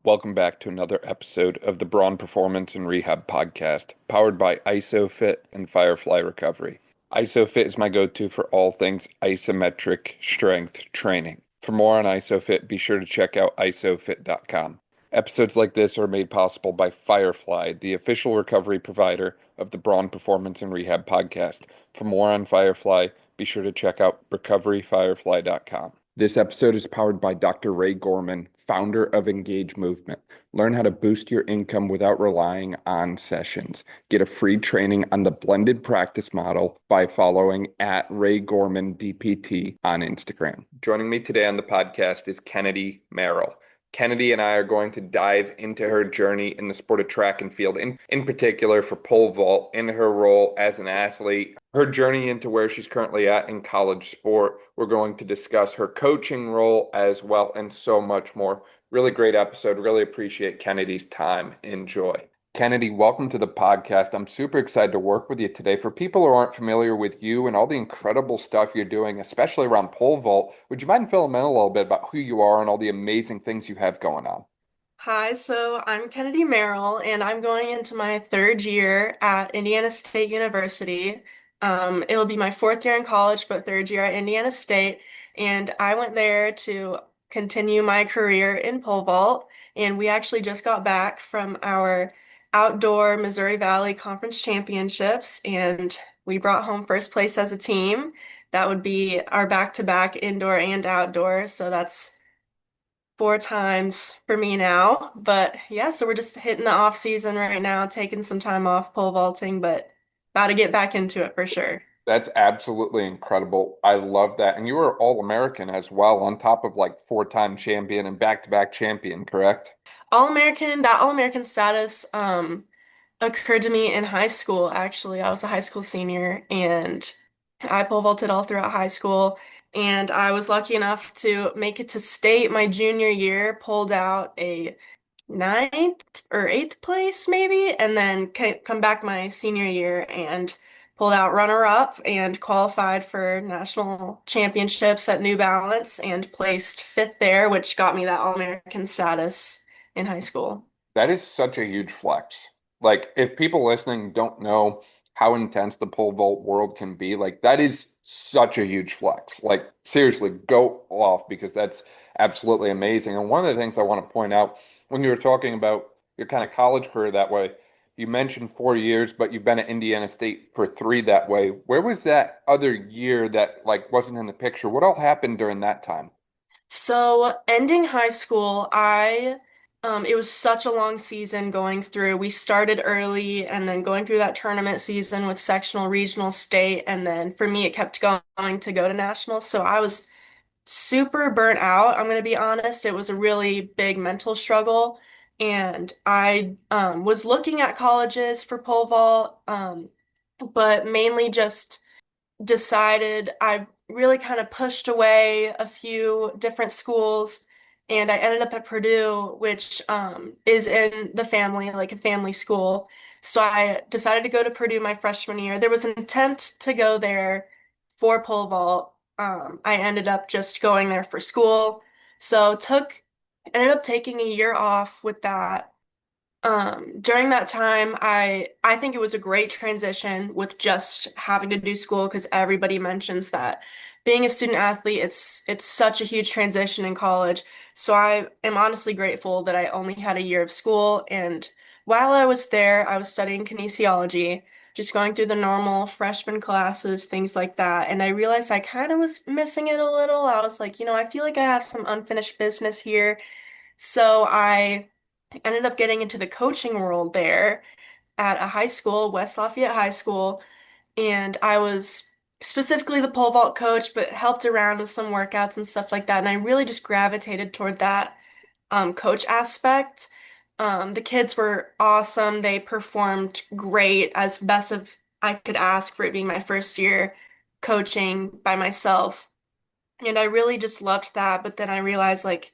Welcome back to another episode of the Braun Performance and Rehab Podcast, powered by ISOFIT and Firefly Recovery. ISOFIT is my go-to for all things isometric strength training. For more on ISOFIT, be sure to check out isofit.com. Episodes like this are made possible by Firefly, the official recovery provider of the Braun Performance and Rehab Podcast. For more on Firefly, be sure to check out recoveryfirefly.com. This episode is powered by Dr. Ray Gorman, founder of Engage Movement. Learn how to boost your income without relying on sessions. Get a free training on the blended practice model by following at Ray Gorman DPT on Instagram. Joining me today on the podcast is Kennedy Merrell. Kennedy and I are going to dive into her journey in the sport of track and field, in particular for pole vault, in her role as an athlete, her journey into where she's currently at in college sport. We're going to discuss her coaching role as well, and so much more. Really great episode. Really appreciate Kennedy's time. Enjoy. Kennedy, welcome to the podcast. I'm super excited to work with you today. For people who aren't familiar with you and all the incredible stuff you're doing, especially around pole vault, would you mind filling in a little bit about who you are and all the amazing things you have going on? Hi, so I'm Kennedy Merrell, and I'm going into my third year at Indiana State University. It'll be my fourth year in college, but third year at Indiana State. And I went there to continue my career in pole vault. And we actually just got back from our outdoor Missouri Valley Conference Championships, and we brought home first place as a team. That would be our back-to-back indoor and outdoor. So that's four times for me now. But yeah, so we're just hitting the off season right now, taking some time off pole vaulting, but about to get back into it for sure. That's absolutely incredible. I love that. And you were All-American as well, on top of like four-time champion and back-to-back champion, correct? All-American status occurred to me in high school, actually. I was a high school senior and I pole vaulted all throughout high school. And I was lucky enough to make it to state my junior year, pulled out a ninth or eighth place maybe, and then come back my senior year and pulled out runner up and qualified for national championships at New Balance and placed fifth there, which got me that All-American status in high school. That is such a huge flex. Like, if people listening don't know how intense the pole vault world can be, like, that is such a huge flex. Like, seriously, go off because that's absolutely amazing. And one of the things I want to point out when you were talking about your kind of college career that way, you mentioned 4 years, but you've been at Indiana State for three that way. Where was that other year that like wasn't in the picture? What all happened during that time? So ending high school, it was such a long season going through. We started early and then going through that tournament season with sectional, regional, state, and then for me it kept going to go to nationals. So I was super burnt out. I'm going to be honest. It was a really big mental struggle. And I was looking at colleges for pole vault, but mainly just decided I really kind of pushed away a few different schools. And I ended up at Purdue, which is in the family, like a family school. So I decided to go to Purdue my freshman year. There was an intent to go there for pole vault. I ended up just going there for school. So ended up taking a year off with that. During that time, I think it was a great transition with just having to do school because everybody mentions that being a student athlete, it's such a huge transition in college. So I am honestly grateful that I only had a year of school. And while I was there, I was studying kinesiology, just going through the normal freshman classes, things like that. And I realized I kind of was missing it a little. I was like, I feel like I have some unfinished business here. So I ended up getting into the coaching world there at a high school, West Lafayette High School, and I was specifically the pole vault coach, but helped around with some workouts and stuff like that. And I really just gravitated toward that coach aspect. The kids were awesome. They performed great, as best of I could ask for it being my first year coaching by myself. And I really just loved that. But then I realized, like,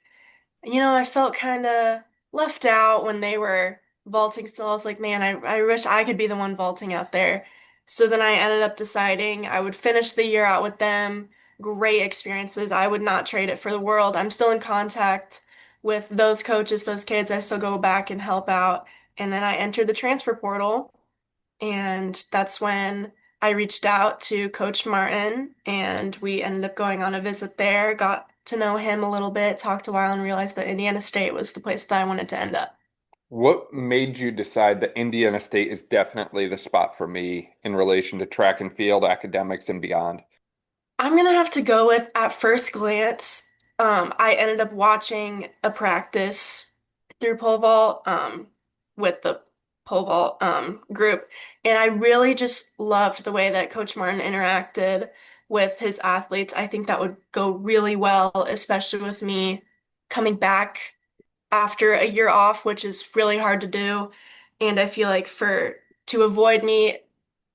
I felt kind of left out when they were vaulting still. I was like, man, I wish I could be the one vaulting out there. So then I ended up deciding I would finish the year out with them. Great experiences. I would not trade it for the world. I'm still in contact with those coaches, those kids, I still go back and help out. And then I entered the transfer portal, and that's when I reached out to Coach Martin, and we ended up going on a visit there, got to know him a little bit, talked a while, and realized that Indiana State was the place that I wanted to end up. What made you decide that Indiana State is definitely the spot for me in relation to track and field, academics, and beyond? I'm gonna have to go with at first glance. I ended up watching a practice through pole vault, with the pole vault group, and I really just loved the way that Coach Martin interacted with his athletes. I think that would go really well, especially with me coming back after a year off, which is really hard to do. And I feel like for to avoid me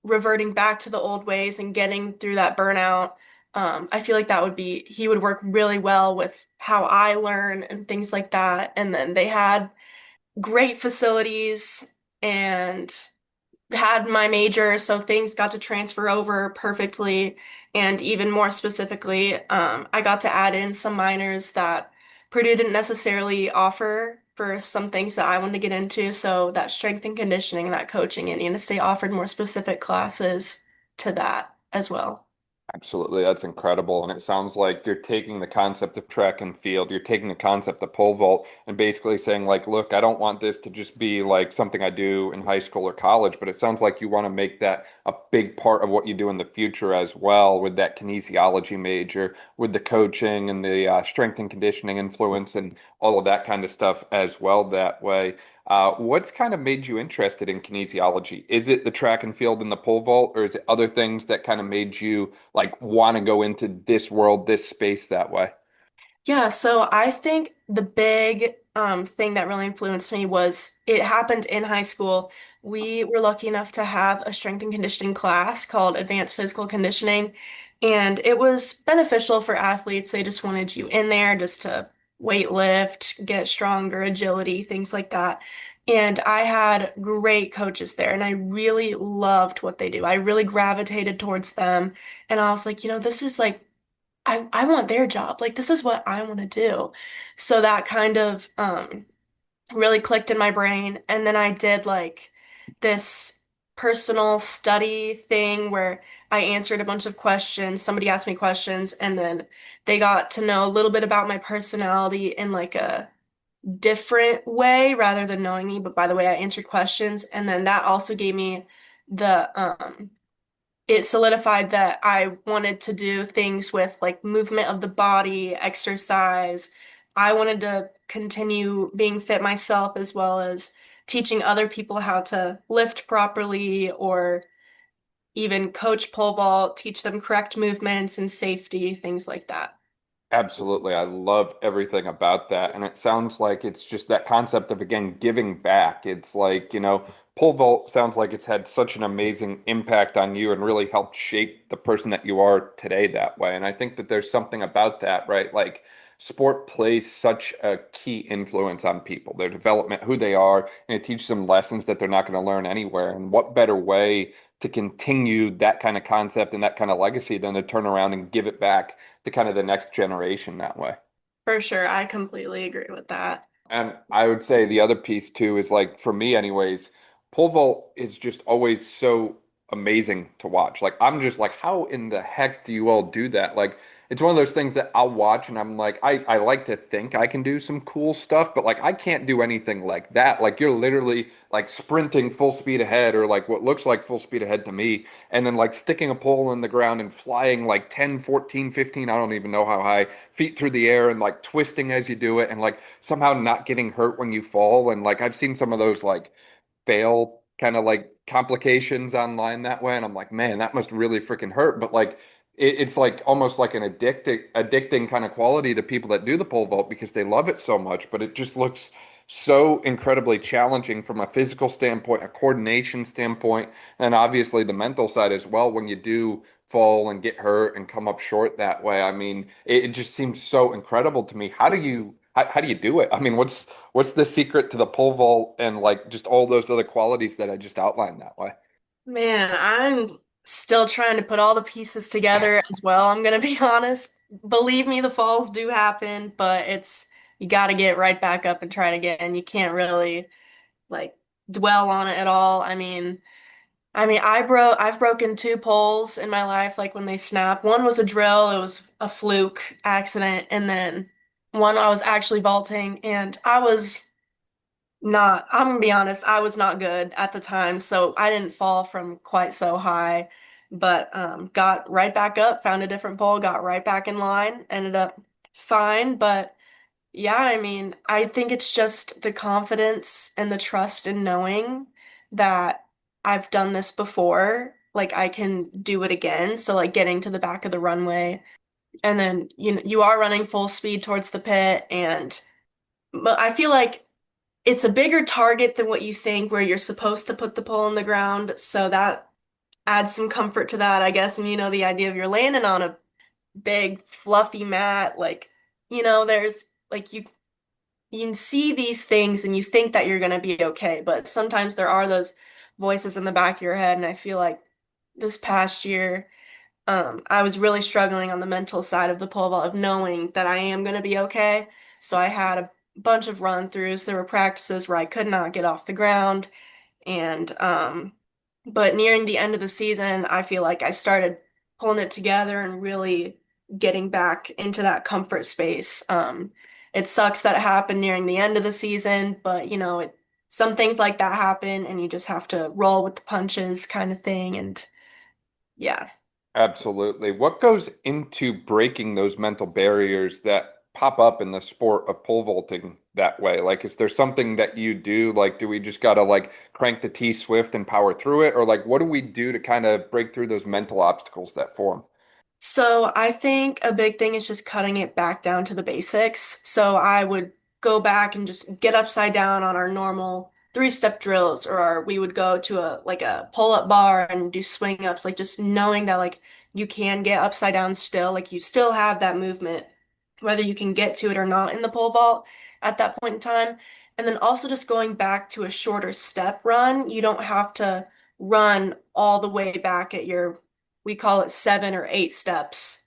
reverting back to the old ways and getting through that burnout, I feel like that would be he would work really well with how I learn and things like that. And then they had great facilities and had my major, so things got to transfer over perfectly. And even more specifically, I got to add in some minors that Purdue didn't necessarily offer for some things that I wanted to get into. So that strength and conditioning, that coaching, Indiana State offered more specific classes to that as well. Absolutely, that's incredible. And it sounds like you're taking the concept of track and field, you're taking the concept of pole vault and basically saying, like, look, I don't want this to just be like something I do in high school or college, but it sounds like you want to make that a big part of what you do in the future as well, with that kinesiology major, with the coaching and the strength and conditioning influence and all of that kind of stuff as well that way. What's kind of made you interested in kinesiology? Is it the track and field and the pole vault, or is it other things that kind of made you like want to go into this world, this space that way? Yeah, so I think the big thing that really influenced me was it happened in high school. We were lucky enough to have a strength and conditioning class called Advanced Physical Conditioning, and it was beneficial for athletes. They just wanted you in there just to weight lift, get stronger, agility, things like that. And I had great coaches there, and I really loved what they do. I really gravitated towards them, and I was like, this is like I want their job. Like this is what I want to do. So that kind of really clicked in my brain. And then I did like this personal study thing where I answered a bunch of questions. Somebody asked me questions, and then they got to know a little bit about my personality in like a different way rather than knowing me, but by the way I answered questions. And then that also gave me the it solidified that I wanted to do things with like movement of the body, exercise. I wanted to continue being fit myself as well as teaching other people how to lift properly or even coach pole vault, teach them correct movements and safety, things like that. Absolutely. I love everything about that. And it sounds like it's just that concept of, again, giving back. It's like, pole vault sounds like it's had such an amazing impact on you and really helped shape the person that you are today that way. And I think that there's something about that, right? Like sport plays such a key influence on people, their development, who they are, and it teaches them lessons that they're not going to learn anywhere. And what better way to continue that kind of concept and that kind of legacy than to turn around and give it back to kind of the next generation that way. For sure, I completely agree with that. And I would say the other piece too is like for me anyways, pole vault is just always so amazing to watch. Like I'm just like, how in the heck do you all do that? Like it's one of those things that I'll watch and I'm like, I like to think I can do some cool stuff, but like I can't do anything like that. Like you're literally like sprinting full speed ahead or like what looks like full speed ahead to me, and then like sticking a pole in the ground and flying like 10, 14, 15, I don't even know how high, feet through the air and like twisting as you do it and like somehow not getting hurt when you fall. And like I've seen some of those like fail kind of like complications online that way. And I'm like, man, that must really freaking hurt. But like, it's like almost like an addicting kind of quality to people that do the pole vault because they love it so much. But it just looks so incredibly challenging from a physical standpoint, a coordination standpoint, and obviously the mental side as well when you do fall and get hurt and come up short that way. I mean, it just seems so incredible to me. How do you do it? I mean, what's the secret to the pole vault and like just all those other qualities that I just outlined that way? Man, I'm still trying to put all the pieces together as well. I'm gonna be honest. Believe me, the falls do happen, but it's you got to get right back up and try it again. You can't really like dwell on it at all. I mean, I've broken two poles in my life, like when they snap. One was a drill, it was a fluke accident, and then one I was actually vaulting, and I'm gonna be honest, I was not good at the time, so I didn't fall from quite so high, but got right back up, found a different pole, got right back in line, ended up fine, but yeah, I mean, I think it's just the confidence and the trust in knowing that I've done this before, like I can do it again. So like getting to the back of the runway and then you are running full speed towards the pit and but I feel like it's a bigger target than what you think where you're supposed to put the pole in the ground. So that adds some comfort to that, I guess. And the idea of you're landing on a big fluffy mat, like, there's like you see these things and you think that you're going to be okay, but sometimes there are those voices in the back of your head. And I feel like this past year, I was really struggling on the mental side of the pole vault of knowing that I am going to be okay. So I had a bunch of run throughs. There were practices where I could not get off the ground. And but nearing the end of the season, I feel like I started pulling it together and really getting back into that comfort space. It sucks that it happened nearing the end of the season, but some things like that happen and you just have to roll with the punches kind of thing. And yeah. Absolutely. What goes into breaking those mental barriers that pop up in the sport of pole vaulting that way? Like, is there something that you do? Like, do we just gotta like crank the T swift and power through it? Or like, what do we do to kind of break through those mental obstacles that form? So I think a big thing is just cutting it back down to the basics. So I would go back and just get upside down on our normal three-step drills, or we would go to a pull-up bar and do swing ups, like just knowing that like you can get upside down still, like you still have that movement, whether you can get to it or not in the pole vault at that point in time. And then also just going back to a shorter step run. You don't have to run all the way back at we call it 7 or 8 steps.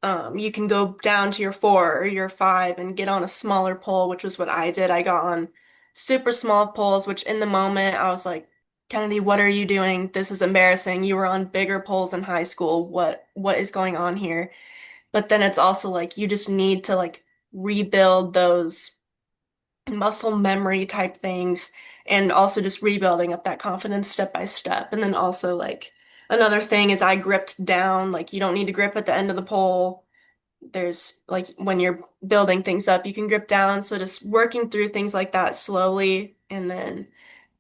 You can go down to your 4 or your 5 and get on a smaller pole, which was what I did. I got on super small poles, which in the moment I was like, Kennedy, what are you doing? This is embarrassing. You were on bigger poles in high school. What is going on here? But then it's also like you just need to like rebuild those muscle memory type things and also just rebuilding up that confidence step by step. And then also like another thing is I gripped down, like you don't need to grip at the end of the pole. There's like when you're building things up, you can grip down. So just working through things like that slowly and then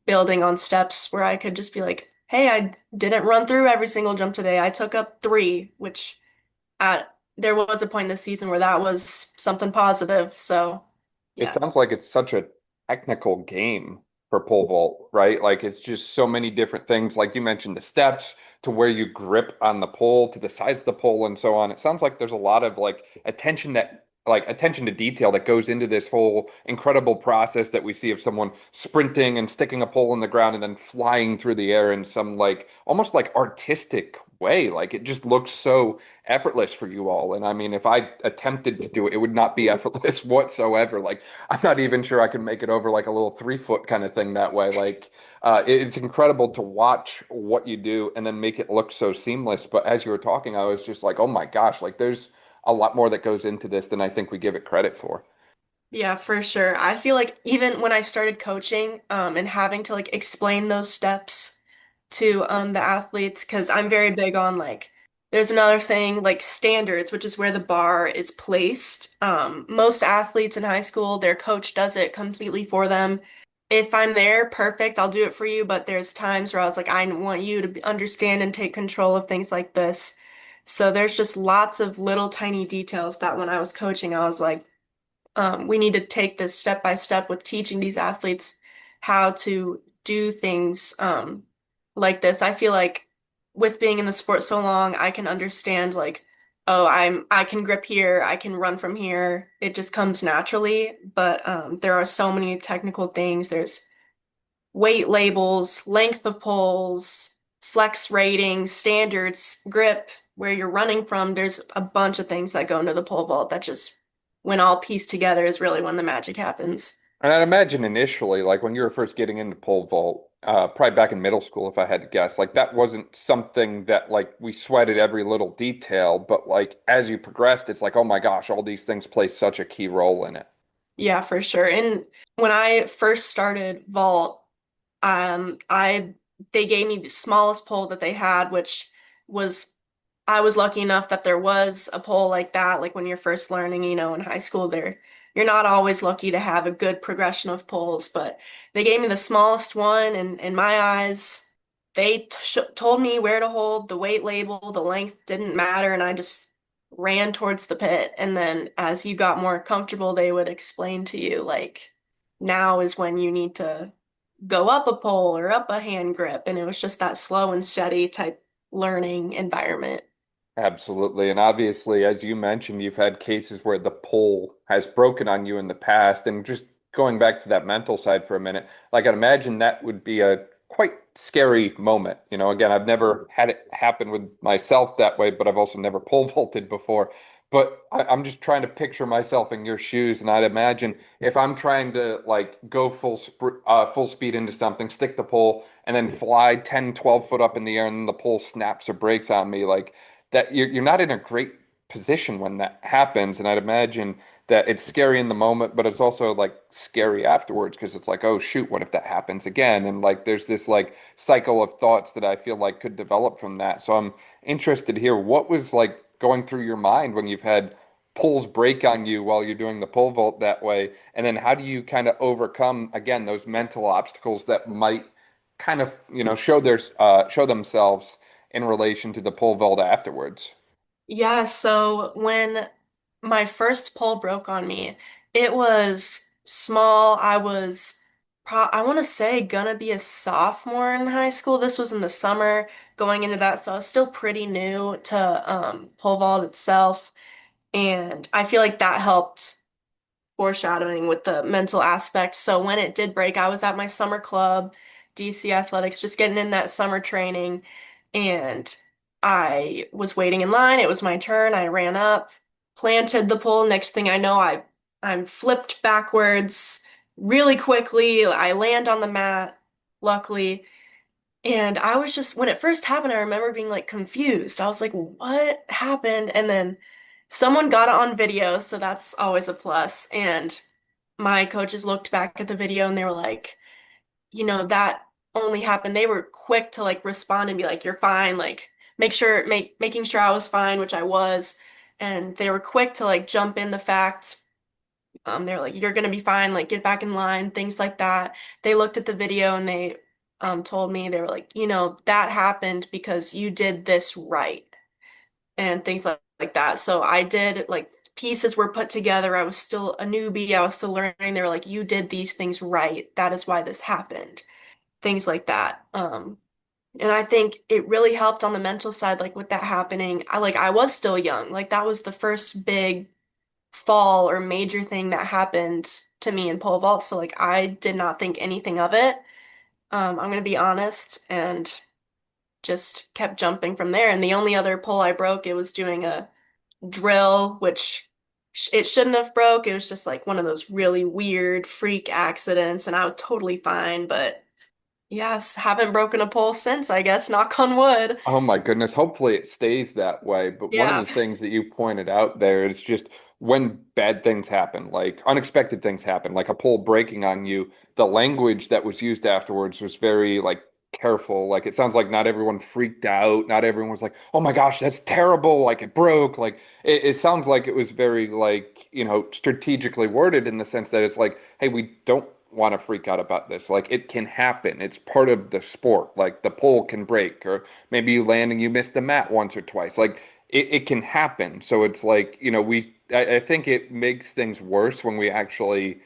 building on steps where I could just be like, hey, I didn't run through every single jump today. I took up 3, which there was a point this season where that was something positive. So It yeah. sounds like it's such a technical game for pole vault, right? Like it's just so many different things. Like you mentioned, the steps to where you grip on the pole, to the size of the pole, and so on. It sounds like there's a lot of like attention to detail that goes into this whole incredible process that we see of someone sprinting and sticking a pole in the ground and then flying through the air in some like almost like artistic way. Like it just looks so effortless for you all. And I mean, if I attempted to do it, it would not be effortless whatsoever. Like I'm not even sure I could make it over like a little 3 foot kind of thing that way. Like it's incredible to watch what you do and then make it look so seamless. But as you were talking, I was just like, oh my gosh, like there's a lot more that goes into this than I think we give it credit for. Yeah, for sure. I feel like even when I started coaching, and having to like explain those steps to the athletes, because I'm very big on like there's another thing like standards, which is where the bar is placed. Most athletes in high school, their coach does it completely for them. If I'm there, perfect, I'll do it for you, but there's times where I was like, I want you to understand and take control of things like this. So there's just lots of little tiny details that when I was coaching, I was like, we need to take this step by step with teaching these athletes how to do things like this. I feel like with being in the sport so long, I can understand like, oh, I can grip here, I can run from here. It just comes naturally. But there are so many technical things. There's weight labels, length of poles, flex ratings, standards, grip, where you're running from. There's a bunch of things that go into the pole vault that just when all pieced together is really when the magic happens. And I'd imagine initially, like when you were first getting into pole vault, probably back in middle school, if I had to guess, like that wasn't something that like we sweated every little detail, but like as you progressed, it's like, oh my gosh, all these things play such a key role in it. Yeah, for sure. And when I first started vault, I they gave me the smallest pole that they had, which was I was lucky enough that there was a pole like that. Like when you're first learning, in high school, you're not always lucky to have a good progression of poles, but they gave me the smallest one, and in my eyes, they t sh told me where to hold the weight label, the length didn't matter, and I just ran towards the pit. And then as you got more comfortable, they would explain to you like now is when you need to go up a pole or up a hand grip, and it was just that slow and steady type learning environment. Absolutely. And obviously, as you mentioned, you've had cases where the pole has broken on you in the past. And just going back to that mental side for a minute, like I'd imagine that would be a quite scary moment. Again, I've never had it happen with myself that way, but I've also never pole vaulted before. But I'm just trying to picture myself in your shoes, and I'd imagine if I'm trying to like go full speed into something, stick the pole, and then fly 10, 12 foot up in the air, and then the pole snaps or breaks on me, like that you're not in a great position when that happens. And I'd imagine that it's scary in the moment, but it's also like scary afterwards because it's like, oh shoot, what if that happens again? And like there's this like cycle of thoughts that I feel like could develop from that. So I'm interested to hear what was like going through your mind when you've had pulls break on you while you're doing the pole vault that way. And then how do you kind of overcome again those mental obstacles that might kind of, show themselves in relation to the pole vault afterwards? Yeah, so when my first pole broke on me, it was small. I want to say, gonna be a sophomore in high school. This was in the summer going into that, so I was still pretty new to pole vault itself. And I feel like that helped foreshadowing with the mental aspect. So when it did break, I was at my summer club, DC Athletics, just getting in that summer training, and I was waiting in line. It was my turn. I ran up, planted the pole. Next thing I know, I'm flipped backwards really quickly. I land on the mat, luckily. And I was just, when it first happened, I remember being like confused. I was like, what happened? And then someone got it on video, so that's always a plus. And my coaches looked back at the video and they were like, that only happened. They were quick to like respond and be like, you're fine. Like, making sure I was fine, which I was. And they were quick to like jump in the fact. They're like, you're gonna be fine, like get back in line, things like that. They looked at the video and they told me, they were like, that happened because you did this right and things like that. So I did like pieces were put together. I was still a newbie, I was still learning. They were like, you did these things right. That is why this happened. Things like that. And I think it really helped on the mental side, like with that happening. I was still young. Like that was the first big fall or major thing that happened to me in pole vault. So like I did not think anything of it. I'm gonna be honest, and just kept jumping from there. And the only other pole I broke, it was doing a drill, which it shouldn't have broke. It was just like one of those really weird freak accidents, and I was totally fine. But yes, haven't broken a pole since, I guess, knock on wood. Oh my goodness. Hopefully it stays that way. But one of Yeah. the things that you pointed out there is just when bad things happen, like unexpected things happen, like a pole breaking on you, the language that was used afterwards was very like careful. Like it sounds like not everyone freaked out. Not everyone was like, oh my gosh, that's terrible. Like it broke. Like it sounds like it was very like, strategically worded in the sense that it's like, hey, we don't want to freak out about this. Like it can happen. It's part of the sport. Like the pole can break, or maybe you land and you miss the mat once or twice. Like it can happen. So it's like, I think it makes things worse when we actually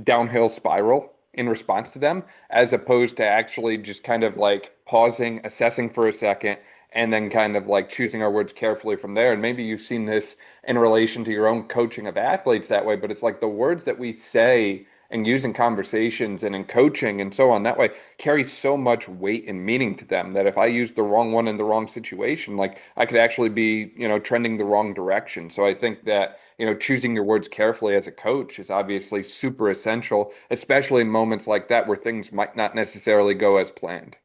downhill spiral in response to them, as opposed to actually just kind of like pausing, assessing for a second, and then kind of like choosing our words carefully from there. And maybe you've seen this in relation to your own coaching of athletes that way, but it's like the words that we say and using conversations and in coaching and so on that way carries so much weight and meaning to them that if I use the wrong one in the wrong situation, like I could actually be, trending the wrong direction. So I think that, choosing your words carefully as a coach is obviously super essential, especially in moments like that where things might not necessarily go as planned.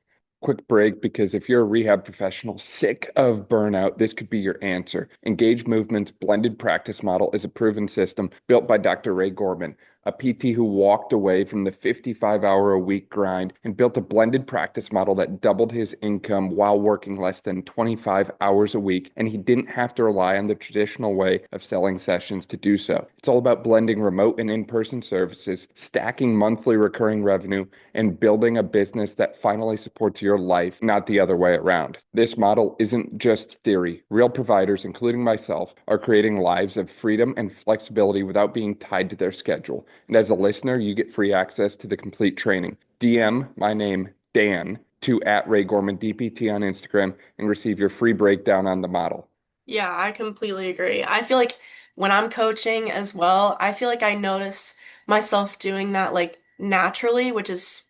Quick break because if you're a rehab professional sick of burnout, this could be your answer. Engage Movement's blended practice model is a proven system built by Dr. Ray Gorman, a PT who walked away from the 55-hour-a-week grind and built a blended practice model that doubled his income while working less than 25 hours a week, and he didn't have to rely on the traditional way of selling sessions to do so. It's all about blending remote and in-person services, stacking monthly recurring revenue, and building a business that finally supports your life, not the other way around. This model isn't just theory. Real providers, including myself, are creating lives of freedom and flexibility without being tied to their schedule. And as a listener, you get free access to the complete training. DM my name, Dan, to @RayGormanDPT on Instagram and receive your free breakdown on the model. Yeah, I completely agree. I feel like when I'm coaching as well, I feel like I notice myself doing that like naturally, which is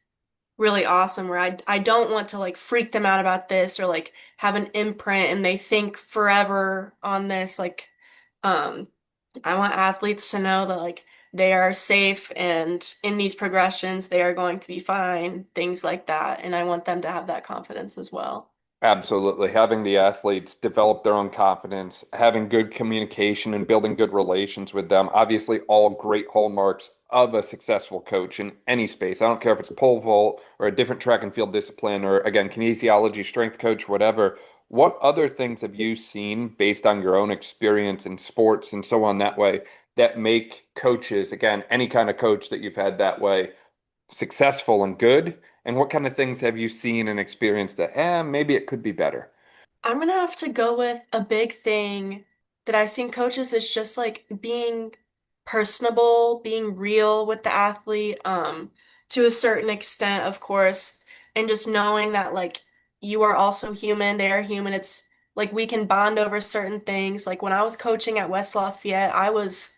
really awesome where I don't want to like freak them out about this or like have an imprint and they think forever on this like um I want athletes to know that like they are safe and in these progressions they are going to be fine, things like that, and I want them to have that confidence as well. Absolutely. Having the athletes develop their own confidence, having good communication and building good relations with them, obviously all great hallmarks of a successful coach in any space. I don't care if it's pole vault or a different track and field discipline or again, kinesiology, strength coach, whatever. What other things have you seen based on your own experience in sports and so on that way that make coaches, again, any kind of coach that you've had that way, successful and good? And what kind of things have you seen and experienced that, maybe it could be better? I'm gonna have to go with a big thing that I've seen coaches is just like being personable, being real with the athlete, to a certain extent, of course, and just knowing that like you are also human, they are human. It's like we can bond over certain things. Like when I was coaching at West Lafayette, I was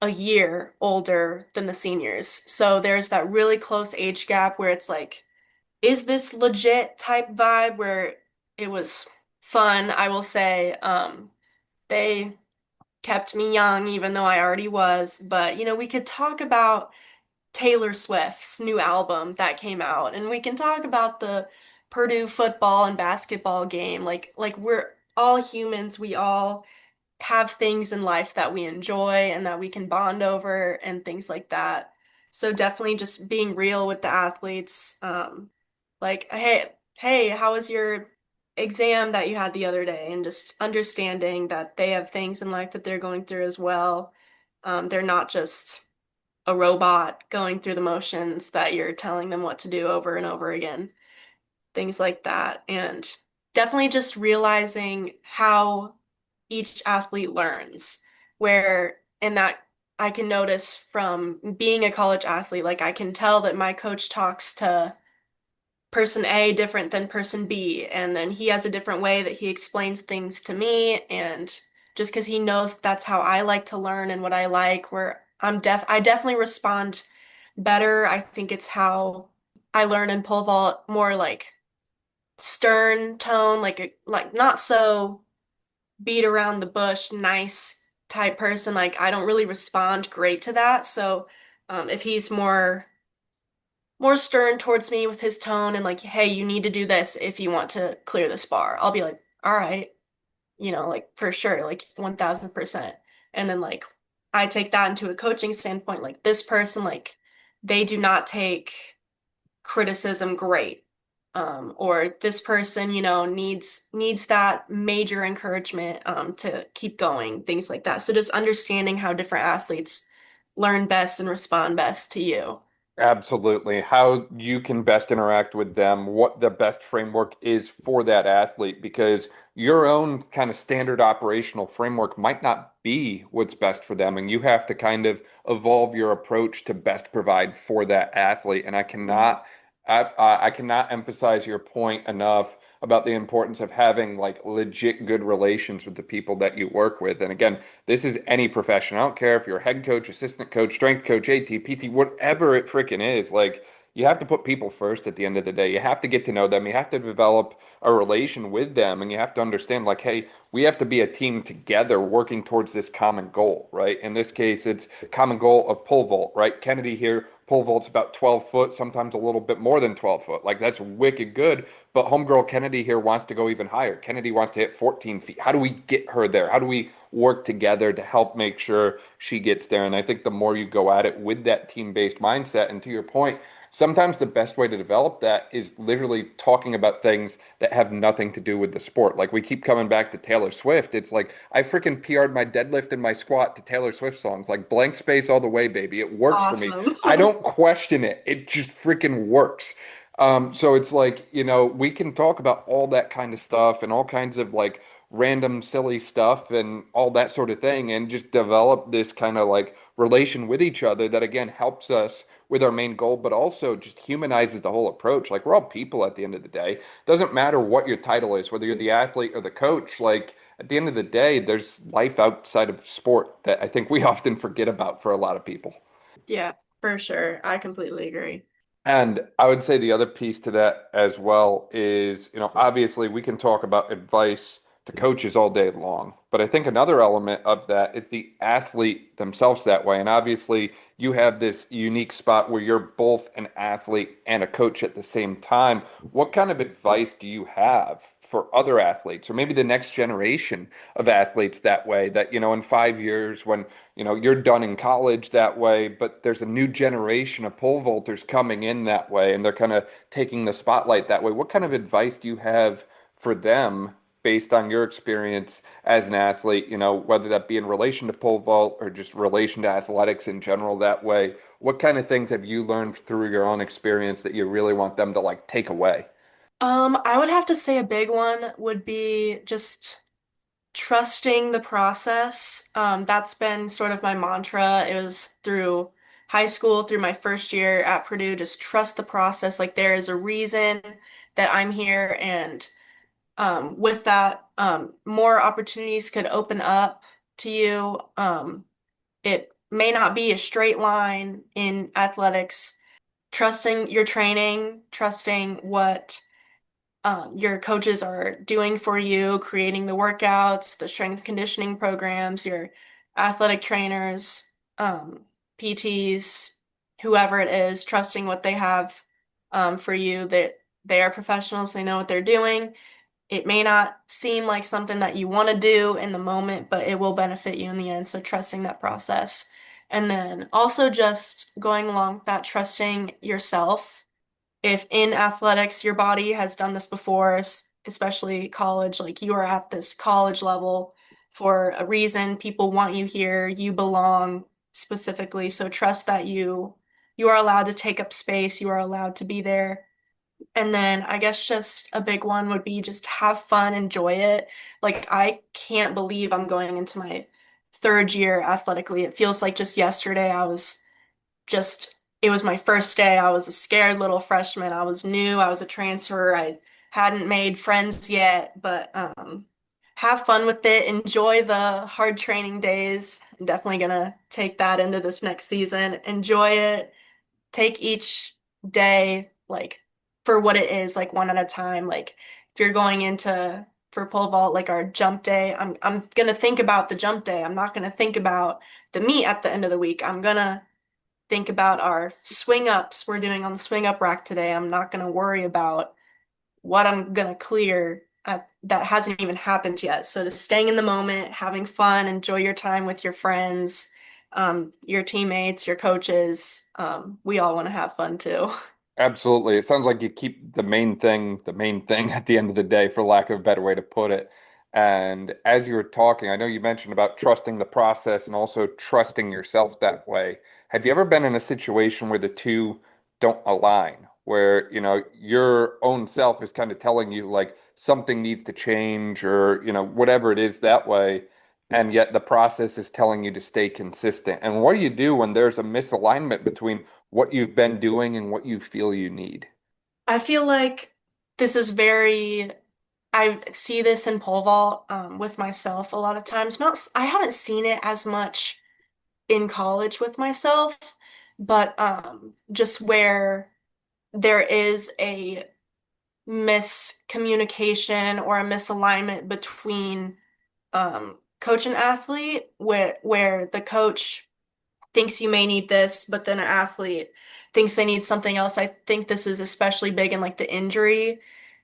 a year older than the seniors. So there's that really close age gap where it's like is this legit type vibe where it was fun, I will say. They kept me young even though I already was, but we could talk about Taylor Swift's new album that came out, and we can talk about the Purdue football and basketball game. Like we're all humans, we all have things in life that we enjoy and that we can bond over and things like that. So definitely just being real with the athletes. Like, hey, how was your exam that you had the other day? And just understanding that they have things in life that they're going through as well. They're not just a robot going through the motions that you're telling them what to do over and over again. Things like that. And definitely just realizing how each athlete learns, where in that I can notice from being a college athlete, like I can tell that my coach talks to person A different than person B, and then he has a different way that he explains things to me, and just because he knows that's how I like to learn and what I like, where I definitely respond better. I think it's how I learn in pole vault more like stern tone, like not so beat around the bush, nice type person. Like I don't really respond great to that. So if he's more stern towards me with his tone and like, hey, you need to do this if you want to clear this bar, I'll be like, all right, like for sure, like 1000%. And then like I take that into a coaching standpoint, like this person, like they do not take criticism great. Or this person, needs that major encouragement to keep going, things like that. So just understanding how different athletes learn best and respond best to you. Absolutely. How you can best interact with them, what the best framework is for that athlete, because your own kind of standard operational framework might not be what's best for them. And you have to kind of evolve your approach to best provide for that athlete. And I cannot emphasize your point enough about the importance of having like legit good relations with the people that you work with. And again, this is any profession. I don't care if you're a head coach, assistant coach, strength coach, AT, PT, whatever it freaking is. Like you have to put people first at the end of the day. You have to get to know them. You have to develop a relation with them, and you have to understand like, hey, we have to be a team together working towards this common goal, right? In this case, it's common goal of pole vault, right? Kennedy here, pole vault's about 12 foot, sometimes a little bit more than 12 foot. Like that's wicked good. But homegirl Kennedy here wants to go even higher. Kennedy wants to hit 14 feet. How do we get her there? How do we work together to help make sure she gets there? And I think the more you go at it with that team-based mindset, and to your point, sometimes the best way to develop that is literally talking about things that have nothing to do with the sport. Like we keep coming back to Taylor Swift. It's like I freaking PR'd my deadlift and my squat to Taylor Swift songs, like blank space all the way, baby. It works for me. Awesome. I don't question it. It just freaking works. So it's like, we can talk about all that kind of stuff and all kinds of like random silly stuff and all that sort of thing and just develop this kind of like relation with each other that again helps us with our main goal, but also just humanizes the whole approach. Like we're all people at the end of the day. Doesn't matter what your title is, whether you're the athlete or the coach. Like at the end of the day, there's life outside of sport that I think we often forget about for a lot of people. Yeah, for sure. I completely agree. And I would say the other piece to that as well is, obviously we can talk about advice to coaches all day long, but I think another element of that is the athlete themselves that way. And obviously you have this unique spot where you're both an athlete and a coach at the same time. What kind of advice do you have for other athletes or maybe the next generation of athletes that way that, in 5 years when you're done in college that way, but there's a new generation of pole vaulters coming in that way, and they're kind of taking the spotlight that way. What kind of advice do you have for them based on your experience as an athlete, whether that be in relation to pole vault or just relation to athletics in general that way? What kind of things have you learned through your own experience that you really want them to like take away? I would have to say a big one would be just trusting the process. That's been sort of my mantra. It was through high school, through my first year at Purdue, just trust the process. Like there is a reason that I'm here, and with that, more opportunities could open up to you. It may not be a straight line in athletics. Trusting your training, trusting what your coaches are doing for you, creating the workouts, the strength conditioning programs, your athletic trainers, PTs, whoever it is, trusting what they have for you, that they are professionals, they know what they're doing. It may not seem like something that you want to do in the moment, but it will benefit you in the end. So trusting that process. And then also just going along with that, trusting yourself. If in athletics your body has done this before, especially college, like you are at this college level for a reason, people want you here, you belong specifically. So trust that you are allowed to take up space, you are allowed to be there. And then I guess just a big one would be just have fun, enjoy it. Like I can't believe I'm going into my third year athletically. It feels like just yesterday I was just it was my first day. I was a scared little freshman. I was new. I was a transfer. I hadn't made friends yet, but have fun with it. Enjoy the hard training days. I'm definitely gonna take that into this next season. Enjoy it. Take each day like for what it is, like one at a time. Like if you're going into for pole vault, like our jump day, I'm gonna think about the jump day. I'm not gonna think about the meet at the end of the week. I'm gonna think about our swing ups we're doing on the swing up rack today. I'm not going to worry about what I'm going to clear that hasn't even happened yet. So just staying in the moment, having fun, enjoy your time with your friends, your teammates, your coaches. We all want to have fun too. Absolutely. It sounds like you keep the main thing at the end of the day, for lack of a better way to put it. And as you were talking, I know you mentioned about trusting the process and also trusting yourself that way. Have you ever been in a situation where the two don't align, where, your own self is kind of telling you like something needs to change or, whatever it is that way, and yet the process is telling you to stay consistent? And what do you do when there's a misalignment between what you've been doing and what you feel you need? I feel like this is very I see this in pole vault with myself a lot of times. Not, I haven't seen it as much in college with myself, but just where there is a miscommunication or a misalignment between coach and athlete, where the coach thinks you may need this, but then an athlete thinks they need something else. I think this is especially big in like the injury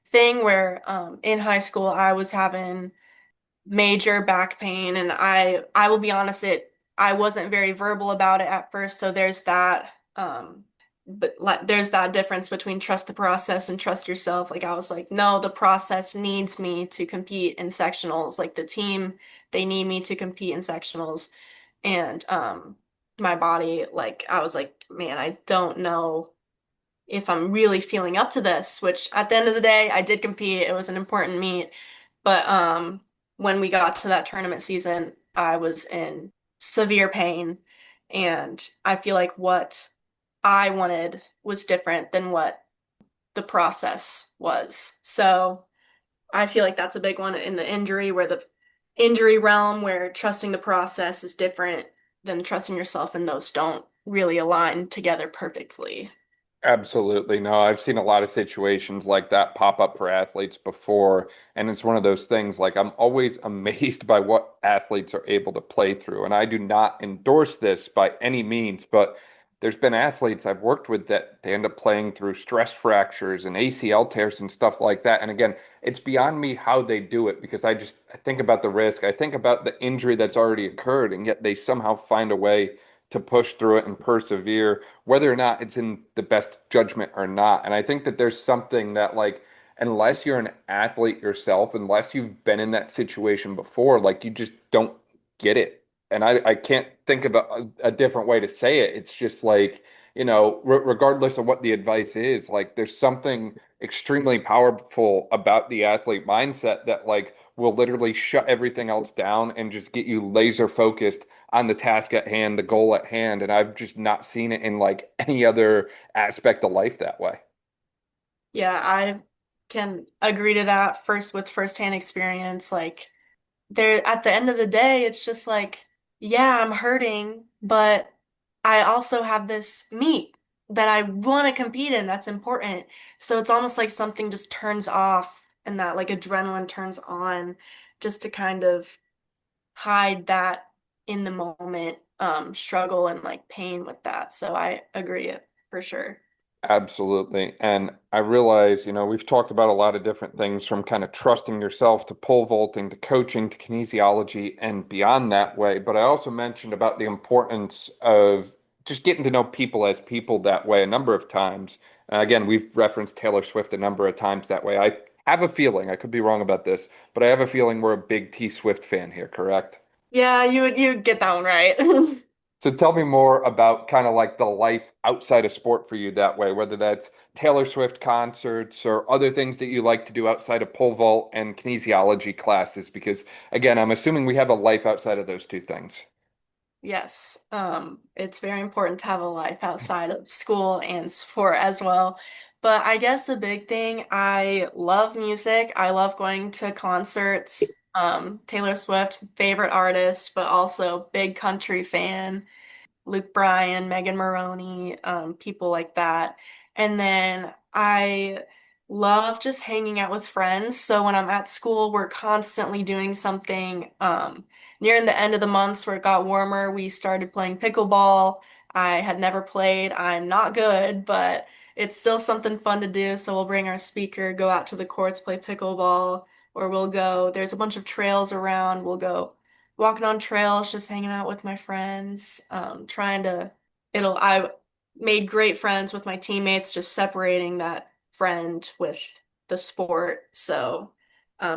thing where in high school I was having major back pain and I will be honest, it I wasn't very verbal about it at first, so there's that but like there's that difference between trust the process and trust yourself. Like I was like, no, the process needs me to compete in sectionals. Like the team, they need me to compete in sectionals. And my body, like I was like, man, I don't know if I'm really feeling up to this, which at the end of the day, I did compete. It was an important meet. But when we got to that tournament season, I was in severe pain. And I feel like what I wanted was different than what the process was. So I feel like that's a big one in the injury, where the injury realm, where trusting the process is different than trusting yourself, and those don't really align together perfectly. Absolutely. No, I've seen a lot of situations like that pop up for athletes before. And it's one of those things like I'm always amazed by what athletes are able to play through. And I do not endorse this by any means, but there's been athletes I've worked with that they end up playing through stress fractures and ACL tears and stuff like that. And again, it's beyond me how they do it because I think about the risk. I think about the injury that's already occurred, and yet they somehow find a way to push through it and persevere whether or not it's in the best judgment or not. And I think that there's something that like unless you're an athlete yourself, unless you've been in that situation before, like you just don't get it. And I can't think of a different way to say it. It's just like, regardless of what the advice is, like there's something extremely powerful about the athlete mindset that like will literally shut everything else down and just get you laser focused on the task at hand, the goal at hand. And I've just not seen it in like any other aspect of life that way. Yeah, I can agree to that first with firsthand experience. Like there at the end of the day, it's just like, yeah, I'm hurting, but I also have this meet that I want to compete in that's important. So it's almost like something just turns off and that like adrenaline turns on just to kind of hide that in the moment struggle and like pain with that. So I agree for sure. Absolutely. And I realize, we've talked about a lot of different things from kind of trusting yourself to pole vaulting to coaching to kinesiology and beyond that way. But I also mentioned about the importance of just getting to know people as people that way a number of times. Again, we've referenced Taylor Swift a number of times that way. I have a feeling, I could be wrong about this, but I have a feeling we're a big T Swift fan here, correct? Yeah, you would get that one right. So tell me more about kind of like the life outside of sport for you that way, whether that's Taylor Swift concerts or other things that you like to do outside of pole vault and kinesiology classes, because again, I'm assuming we have a life outside of those two things. Yes, it's very important to have a life outside of school and sport as well. But I guess the big thing, I love music. I love going to concerts. Taylor Swift, favorite artist, but also big country fan. Luke Bryan, Megan Maroney, people like that. And then I love just hanging out with friends. So when I'm at school, we're constantly doing something. Nearing the end of the months where it got warmer, we started playing pickleball. I had never played. I'm not good, but it's still something fun to do. So we'll bring our speaker, go out to the courts, play pickleball, or we'll go, there's a bunch of trails around. We'll go walking on trails, just hanging out with my friends, I made great friends with my teammates, just separating that friend with the sport. So,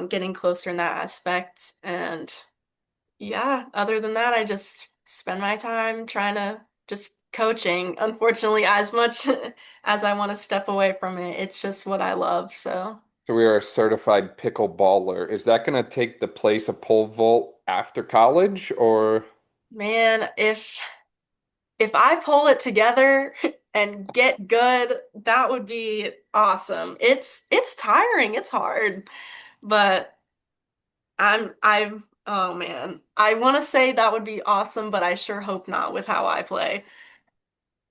getting closer in that aspect. And yeah, other than that, I just spend my time trying to just coaching. Unfortunately, as much as I want to step away from it, it's just what I love. So, So we are a certified pickleballer. Is that going to take the place of pole vault after college or? man, if I pull it together and get good, that would be awesome. It's tiring, it's hard, But oh man. I want to say that would be awesome, but I sure hope not with how I play.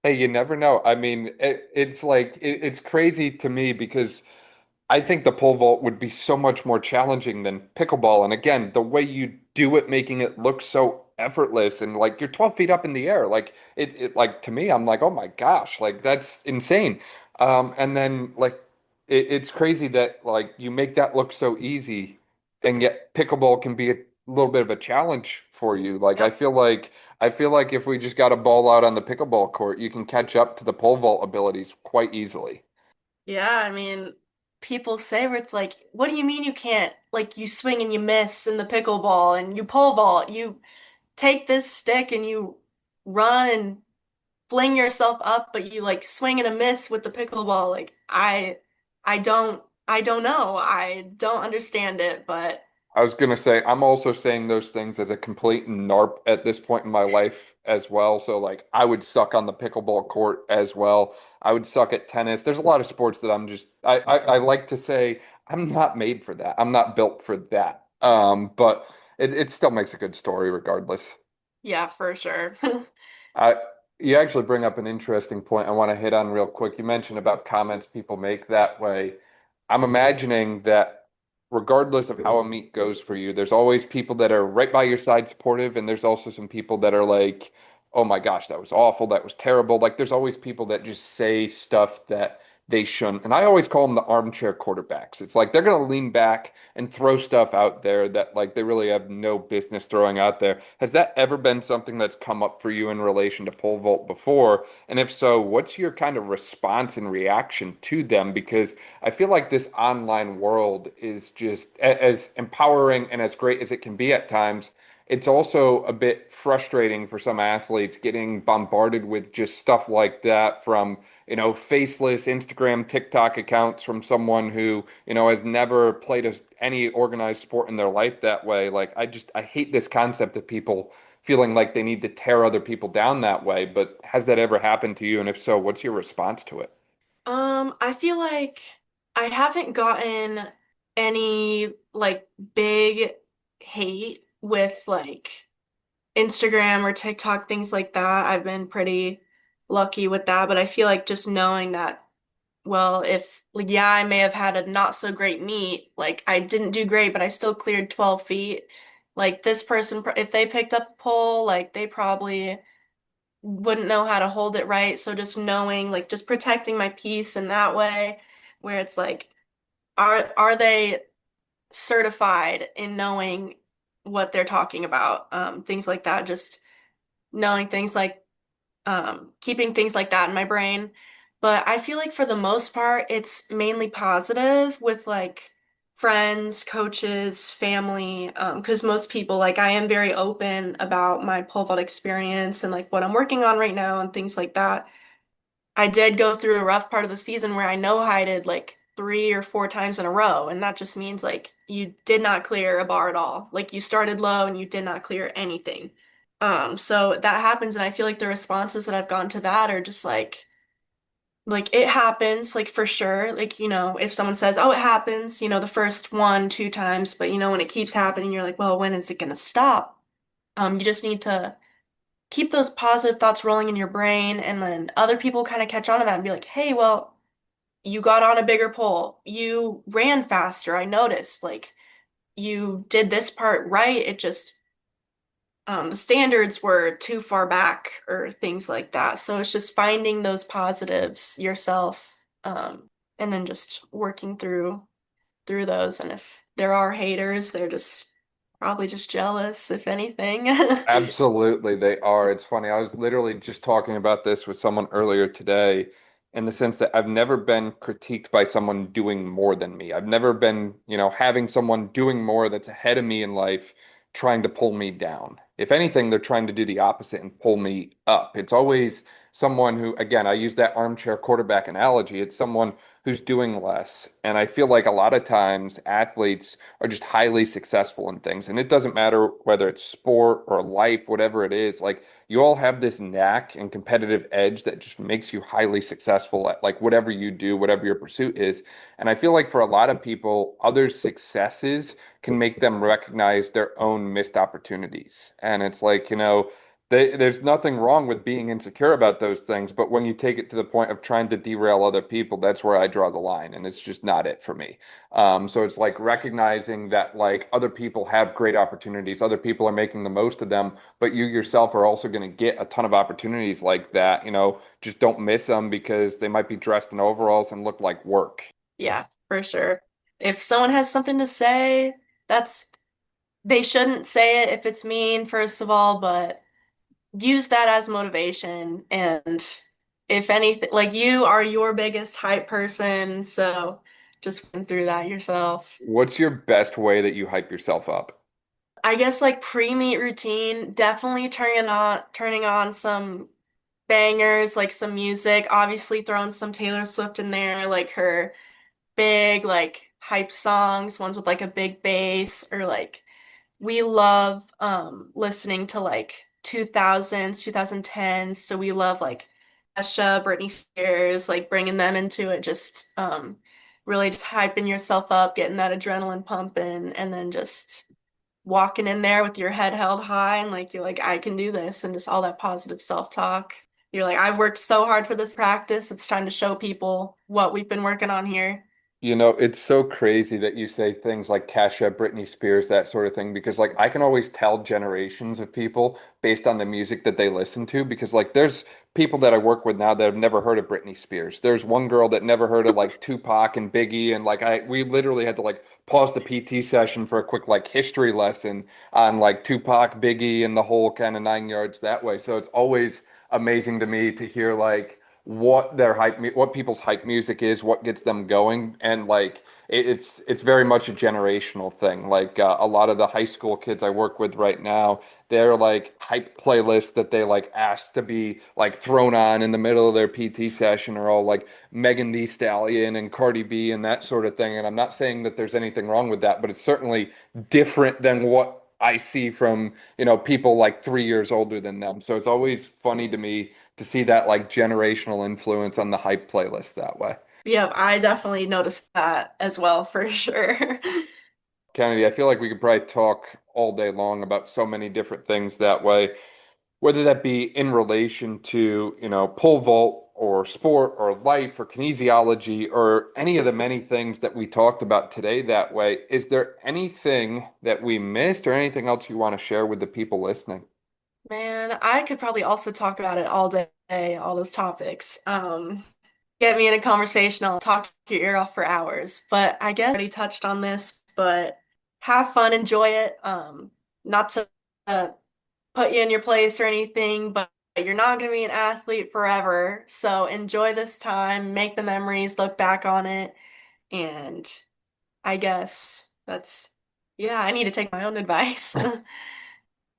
Hey, you never know. I mean, it's like it's crazy to me because I think the pole vault would be so much more challenging than pickleball. And again, the way you do it, making it look so effortless and like you're 12 feet up in the air. Like it like to me, I'm like, oh my gosh, like that's insane. And then like it's crazy that like you make that look so easy, and yet pickleball can be a little bit of a challenge for you. Like Yep. I feel like if we just got a ball out on the pickleball court, you can catch up to the pole vault abilities quite easily. Yeah, I mean, people say where it's like, what do you mean you can't? Like you swing and you miss in the pickleball and you pole vault. You take this stick and you run and fling yourself up, but you like swing and a miss with the pickleball. Like I don't know. I don't understand it, but I was gonna say I'm also saying those things as a complete narp at this point in my life as well. So like I would suck on the pickleball court as well. I would suck at tennis. There's a lot of sports that I'm just I like to say I'm not made for that. I'm not built for that. But it still makes a good story regardless. yeah, for sure. I You actually bring up an interesting point I want to hit on real quick. You mentioned about comments people make that way. I'm imagining that regardless of how a meet goes for you, there's always people that are right by your side supportive, and there's also some people that are like, "Oh my gosh, that was awful. That was terrible." Like there's always people that just say stuff that they shouldn't. And I always call them the armchair quarterbacks. It's like they're going to lean back and throw stuff out there that like they really have no business throwing out there. Has that ever been something that's come up for you in relation to pole vault before? And if so, what's your kind of response and reaction to them? Because I feel like this online world is just as empowering and as great as it can be at times. It's also a bit frustrating for some athletes getting bombarded with just stuff like that from, faceless Instagram, TikTok accounts from someone who, has never played any organized sport in their life that way. Like, I hate this concept of people feeling like they need to tear other people down that way. But has that ever happened to you? And if so, what's your response to it? I feel like I haven't gotten any like big hate with like Instagram or TikTok, things like that. I've been pretty lucky with that, but I feel like just knowing that, well, if like yeah, I may have had a not so great meet, like I didn't do great, but I still cleared 12 feet. Like this person, if they picked up a pole, like they probably wouldn't know how to hold it right. So just knowing, like just protecting my peace in that way, where it's like, are they certified in knowing what they're talking about? Things like that, just knowing things like keeping things like that in my brain. But I feel like for the most part, it's mainly positive with like friends, coaches, family, because most people, like I am very open about my pole vault experience and like what I'm working on right now and things like that. I did go through a rough part of the season where I no-highted like 3 or 4 times in a row, and that just means like you did not clear a bar at all. Like you started low and you did not clear anything. So that happens, and I feel like the responses that I've gotten to that are just like it happens, like for sure. Like, if someone says, "Oh, it happens," the first 1, 2 times, but when it keeps happening, you're like, "Well, when is it gonna stop?" You just need to keep those positive thoughts rolling in your brain, and then other people kind of catch on to that and be like, "Hey, well, you got on a bigger pole. You ran faster. I noticed. Like, you did this part right. It just the standards were too far back or things like that. So it's just finding those positives yourself, and then just working through those. And if there are haters, they're just probably just jealous, if anything. Absolutely, they are. It's funny. I was literally just talking about this with someone earlier today in the sense that I've never been critiqued by someone doing more than me. I've never been, having someone doing more that's ahead of me in life trying to pull me down. If anything, they're trying to do the opposite and pull me up. It's always someone who, again, I use that armchair quarterback analogy. It's someone who's doing less. And I feel like a lot of times athletes are just highly successful in things. And it doesn't matter whether it's sport or life, whatever it is, like you all have this knack and competitive edge that just makes you highly successful at like whatever you do, whatever your pursuit is. And I feel like for a lot of people, others' successes can make them recognize their own missed opportunities. And it's like, there's nothing wrong with being insecure about those things, but when you take it to the point of trying to derail other people, that's where I draw the line, and it's just not it for me. So it's like recognizing that like other people have great opportunities, other people are making the most of them, but you yourself are also going to get a ton of opportunities like that. Just don't miss them because they might be dressed in overalls and look like work. Yeah, for sure. If someone has something to say, that's they shouldn't say it if it's mean, first of all, but use that as motivation. And if anything, like you are your biggest hype person, so just went through that yourself. What's your best way that you hype yourself up? I guess like pre-meet routine, definitely turning on some bangers, like some music, obviously throwing some Taylor Swift in there, like her big like hype songs, ones with like a big bass, or like we love listening to like 2000s, 2010s, so we love like Kesha, Britney Spears, like bringing them into it, just really just hyping yourself up, getting that adrenaline pumping, and then just walking in there with your head held high and like you're like I can do this, and just all that positive self-talk. You're like, I've worked so hard for this practice. It's time to show people what we've been working on here. It's so crazy that you say things like Kesha, Britney Spears, that sort of thing, because like I can always tell generations of people based on the music that they listen to, because like there's people that I work with now that have never heard of Britney Spears. There's one girl that never heard of like Tupac and Biggie, and like we literally had to like pause the PT session for a quick like history lesson on like Tupac, Biggie, and the whole kind of 9 yards that way. So it's always amazing to me to hear like what people's hype music is, what gets them going, and like it's very much a generational thing. Like a lot of the high school kids I work with right now, they're like hype playlists that they like ask to be like thrown on in the middle of their PT session are all like Megan Thee Stallion and Cardi B and that sort of thing. And I'm not saying that there's anything wrong with that, but it's certainly different than what I see from, people like 3 years older than them. So it's always funny to me to see that like generational influence on the hype playlist that way. Yeah, I definitely noticed that as well, for sure. Kennedy, I feel like we could probably talk all day long about so many different things that way, whether that be in relation to, pole vault or sport or life or kinesiology or any of the many things that we talked about today that way. Is there anything that we missed or anything else you want to share with the people listening? Man, I could probably also talk about it all day, all those topics. Get me in a conversation, I'll talk your ear off for hours. But I guess I already touched on this, but have fun, enjoy it. Not to uh, put you in your place or anything, but you're not going to be an athlete forever. So enjoy this time, make the memories, look back on it, and I guess yeah, I need to take my own advice.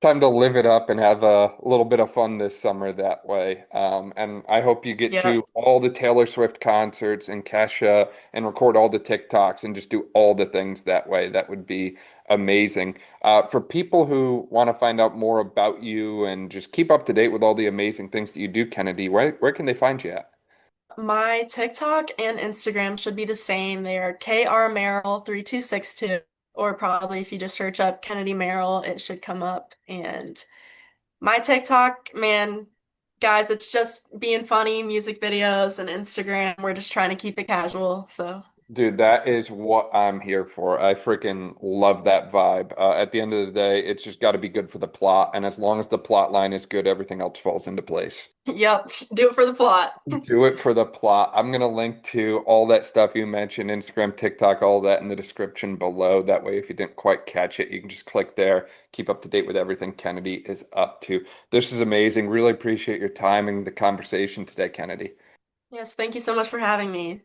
Time to live it up and have a little bit of fun this summer that way. And I hope you get Yep. to all the Taylor Swift concerts and Kesha and record all the TikToks and just do all the things that way. That would be amazing. For people who want to find out more about you and just keep up to date with all the amazing things that you do, Kennedy, where can they find you at? My TikTok and Instagram should be the same. They are KR Merrill 3262, or probably if you just search up Kennedy Merrell, it should come up. And my TikTok, man, guys, it's just being funny, music videos, and Instagram. We're just trying to keep it casual. So, Dude, that is what I'm here for. I freaking love that vibe. At the end of the day, it's just got to be good for the plot. And as long as the plot line is good, everything else falls into place. yep, do it for the plot. Do it for the plot. I'm going to link to all that stuff you mentioned, Instagram, TikTok, all that in the description below. That way, if you didn't quite catch it, you can just click there, keep up to date with everything Kennedy is up to. This is amazing. Really appreciate your time and the conversation today, Kennedy. Yes, thank you so much for having me.